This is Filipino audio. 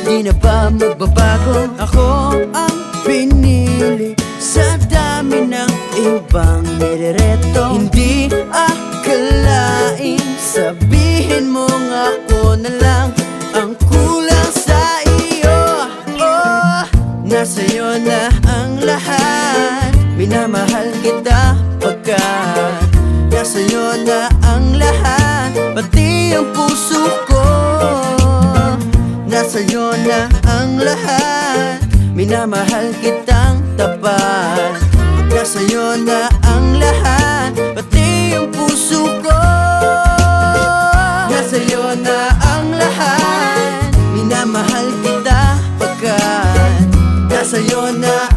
Di na ba magbabago? Ako ang pinili sa dami ng ibang nirereto. Hindi akalain, sabihin mong ako na lang ang kulang sa iyo. Oh, nasa'yo na ang lahat. Minamahal kita pagkat nasa'yo na ang lahat. Pati ang puso ko, nasa'yo na ang lahat. Minamahal kitang tapat. Nasa'yo na ang lahat. Pati ang puso ko, nasa'yo na ang lahat. Minamahal kita pagkat nasa'yo na